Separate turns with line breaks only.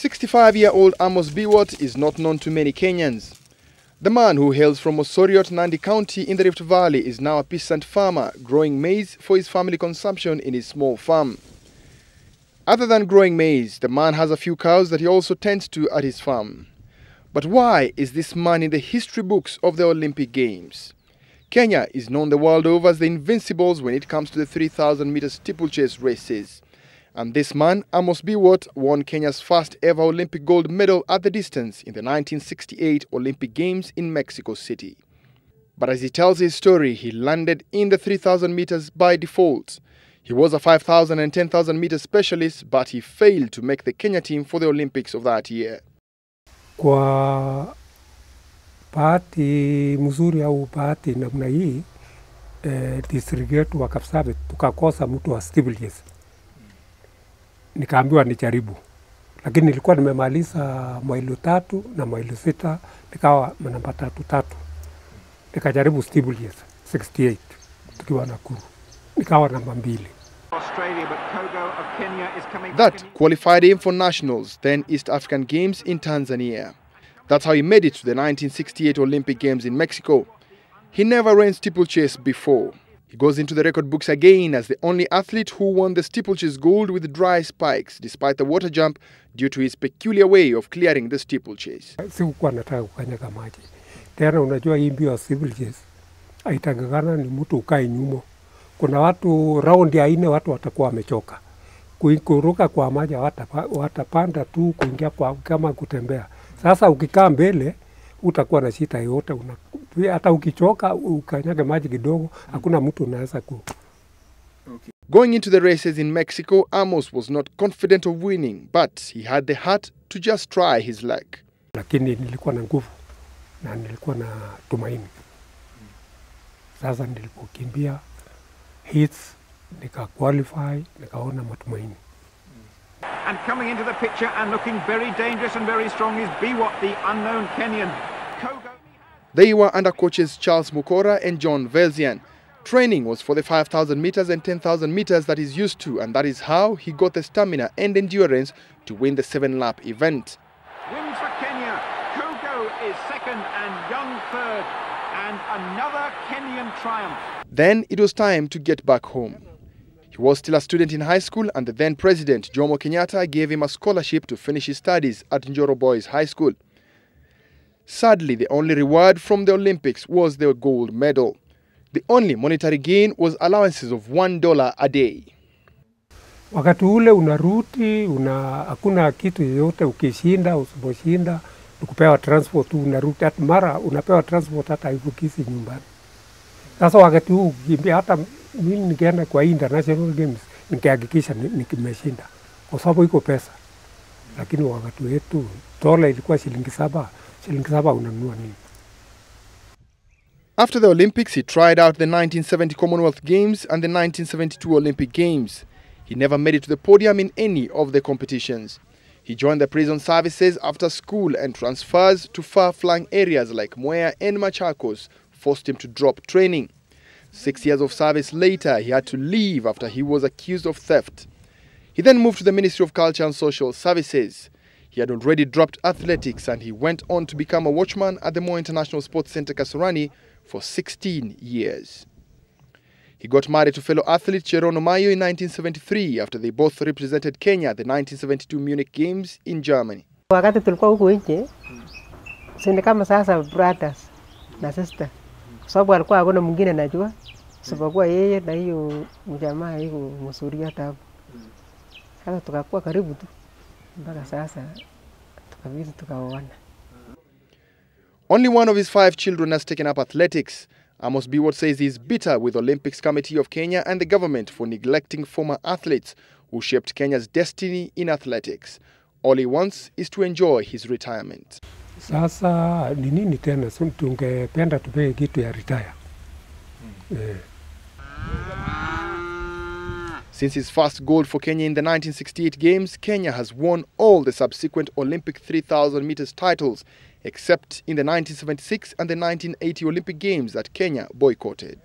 65-year-old Amos Biwott is not known to many Kenyans. The man, who hails from Osoriot, Nandi County in the Rift Valley, is now a peasant farmer growing maize for his family consumption in his small farm. Other than growing maize, the man has a few cows that he also tends to at his farm. But why is this man in the history books of the Olympic Games? Kenya is known the world over as the Invincibles when it comes to the 3,000-meter steeplechase races. And this man, Amos Biwott, won Kenya's first ever Olympic gold medal at the distance in the 1968 Olympic Games in Mexico City. But as he tells his story, he landed in the 3,000 meters by default. He was a 5,000 and 10,000 meter specialist, but he failed to make the Kenya team for the Olympics of that year.
Kwa bahati mzuri au bahati namna hii, district yetu wa Kapsabet tukakosa mtu wa steeplechase. Nikaambiwa nijaribu, lakini nilikuwa nimemaliza maili 3 na maili 6, nikawa namba 3. Nikajaribu steeplechase 68 tukiwa Nakuru, nikawa namba 2.
That qualified him for nationals, then East African Games in Tanzania. That's how he made it to the 1968 Olympic Games in Mexico. He never ran steeplechase before. He goes into the record books again as the only athlete who won the steeplechase gold with dry spikes, despite the water jump, due to his peculiar way of clearing the steeplechase.
Sikuwa nataka kukanyaga maji. Tena unajua hii mbio ya steeplechase haitangana ni mtu ukae nyuma. Kuna watu round ya 4 watu watakuwa wamechoka. Kuruka kwa maji watapanda tu kuingia kwa kama kutembea. Sasa ukikaa mbele utakuwa na shida yote, hata ukichoka ukanyage maji kidogo hakuna mtu unaweza ku.
Okay. Going into the races in Mexico, Amos was not confident of winning, but he had the heart to just try his luck.
Lakini nilikuwa na nguvu na nilikuwa na tumaini. Sasa nilipokimbia hits nika qualify, nikaona matumaini.
And coming into the picture and looking very dangerous and very strong is Biwott, the unknown Kenyan.
They were under coaches Charles Mukora and John Velzian. Training was for the 5,000 meters and 10,000 meters that he's used to, and that is how he got the stamina and endurance to win the 7-lap event.
Wins for Kenya. Kogo is second and Young third. And another Kenyan triumph.
Then it was time to get back home. He was still a student in high school, and the then president, Jomo Kenyatta, gave him a scholarship to finish his studies at Njoro Boys High School. Sadly, the only reward from the Olympics was the gold medal. The only monetary gain was allowances of $1 a day.
Wakati ule unaruti, hakuna kitu yote, ukishinda, usiposhinda, ukupewa transport tu unaruti, hata mara unapewa transport hata haifukisi nyumbani. Sasa wakati huu hata mimi nikienda kwa international games nikihakikisha nimeshinda kwa sababu iko pesa. Lakini wakati wetu dola ilikuwa shilingi 7 unanunua nini?
After the Olympics, he tried out the 1970 Commonwealth Games and the 1972 Olympic Games. He never made it to the podium in any of the competitions. He joined the prison services after school, and transfers to far-flung areas like Mwea and Machakos forced him to drop training. 6 years of service later, he had to leave after he was accused of theft. He then moved to the Ministry of Culture and Social Services. He had already dropped athletics, and he went on to become a watchman at the Moi International Sports Center Kasarani for 16 years. He got married to fellow athlete Cherono Mayo in 1973 after they both represented Kenya at the 1972 Munich Games in Germany.
Wakati tulikuwa huko nje, sisi kama sasa brothers na sister. Sababu alikuwa hakuna mwingine najua, sababu yeye na hiyo mjamaa hiyo msuri hata hapo. Sasa tukakuwa karibu tu mpaka sasa tukabidi tukaoana.
Only one of his 5 children has taken up athletics. Amos Biwott says he is bitter with the Olympics Committee of Kenya and the government for neglecting former athletes who shaped Kenya's destiny in athletics. All he wants is to enjoy his retirement.
Sasa ni nini tena, tungependa tupewe kitu ya retire.
Since his first gold for Kenya in the 1968 Games, Kenya has won all the subsequent Olympic 3,000 meters titles, except in the 1976 and the 1980 Olympic Games that Kenya boycotted.